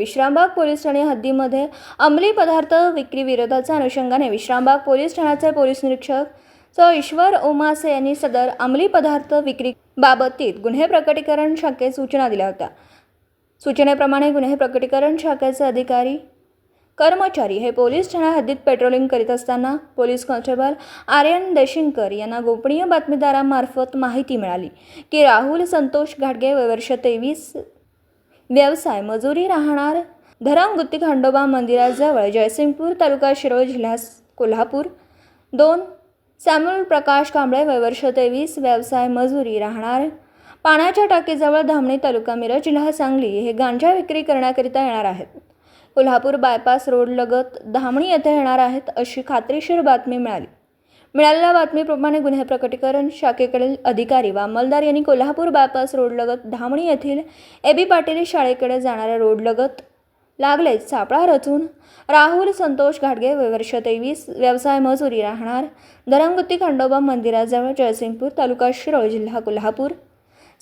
Vishrambag police Thane हद्दीमध्ये अंमली पदार्थ विक्री विरोधाच्या अनुषंगाने विश्रामबाग पोलीस ठाण्याचे पोलीस निरीक्षक ईश्वर ओमासे यांनी सदर अंमली पदार्थ विक्री बाबतीत गुन्हे प्रकटीकरण शाखेस सूचना दिल्या होत्या। सूचनेप्रमाणे गुन्हे प्रकटीकरण शाखेचे अधिकारी कर्मचारी हे पोलीस ठाणा हद्दीत पेट्रोलिंग करीत असताना पोलीस कॉन्स्टेबल आर्यन देशिंगकर यांना गोपनीय बातमीदारामार्फत माहिती मिळाली की राहुल संतोष घाटगे वय वर्ष 23, व्यवसाय मजुरी, राहणार धरमगुत्ती खंडोबा मंदिराजवळ जयसिंगपूर, तालुका शिरोळ, जिल्हा कोल्हापूर। 2. सॅम्युअल प्रकाश कांबळे वय वर्ष 23, व्यवसाय मजुरी, राहणार पाण्याच्या टाकीजवळ धामणी, तालुका मिरज, जिल्हा सांगली हे गांजा विक्री करण्याकरिता येणार आहेत। कोल्हापूर बायपास रोड लगत धामणी येथे येणार आहेत अशी खात्रीशीर बातमी मिळाली। मिळालेल्या बातमीप्रमाणे गुन्हे प्रकटीकरण शाखेकडील अधिकारी व अंमलदार यांनी कोल्हापूर बायपास रोड लगत धामणी येथील ए.बी. पाटील शाळेकडे जाणाऱ्या रोड लगत लागलेच सापळा रचून राहुल संतोष घाटगे वय वर्ष 23, व्यवसाय मजुरी, राहणार धरमगुत्ती खंडोबा मंदिराजवळ जयसिंगपूर, तालुका शिरोळ, जिल्हा कोल्हापूर,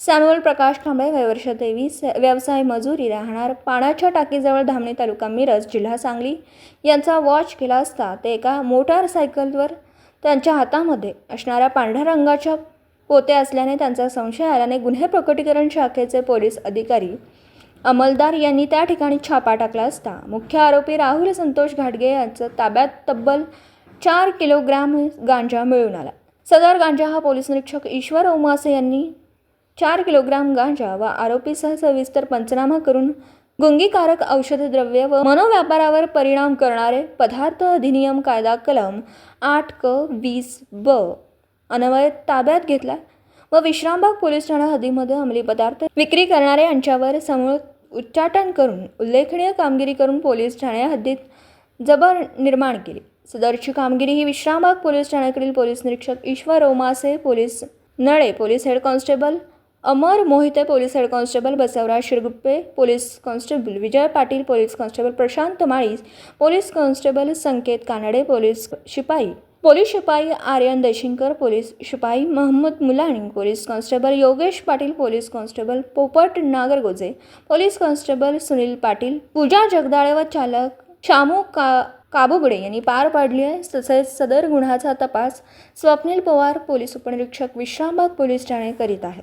सॅम्युअल प्रकाश कांबळे वय वर्ष 23, व्यवसाय मजुरी, राहणार पाण्याच्या टाकीजवळ धामणी, तालुका मिरज, जिल्हा सांगली यांचा वॉच केला असता ते एका मोटारसायकलवर त्यांच्या हातामध्ये असणाऱ्या पांढऱ्या रंगाच्या पोते असल्याने त्यांचा संशय आल्याने गुन्हे प्रकटीकरण शाखेचे पोलीस अधिकारी अंमलदार यांनी त्या ठिकाणी छापा टाकला असता मुख्य आरोपी राहुल संतोष घाटगे यांच्या ताब्यात तब्बल 4 किलोग्राम गांजा मिळून आला। सदर गांजा हा पोलीस निरीक्षक ईश्वर ओमासे यांनी 4 किलोग्राम गांजा व आरोपीसह सविस्तर पंचनामा करून गुंगीकारक औषधी द्रव्य व मनोव्यापारावर परिणाम करणारे पदार्थ अधिनियम कायदा कलम 8(क)(20)(ब) अन्वये ताब्यात घेतला व विश्रामबाग पोलीस ठाणा हद्दीमध्ये अंमली पदार्थ विक्री करणारे यांच्यावर समूळ उच्चाटन करून उल्लेखनीय कामगिरी करून पोलीस ठाणे हद्दीत जबर निर्माण केली। सदरची कामगिरी ही विश्रामबाग पोलीस ठाण्याकडील पोलीस निरीक्षक Ishwar Omase, police Nale, police head constable Amar Mohite, police head constable Basavaraj Shirguppe, police constable Vijay Patil, police constable Prashant Malis, police constable Sanket Kanade, police शिपाई आर्यन देशिंगकर, पोलीस शिपाई Mohammad Mulani, police constable Yogesh Patil, police constable Popat Nagargoje, police constable Sunil Patil, Pooja Jagdale व चालक शामू काबुगडे यांनी पार पाडली आहे। तसेच सदर गुन्ह्याचा तपास स्वप्नील पवार, पोलीस उपनिरीक्षक विश्रामबाग पोलीस ठाणे करीत आहेत।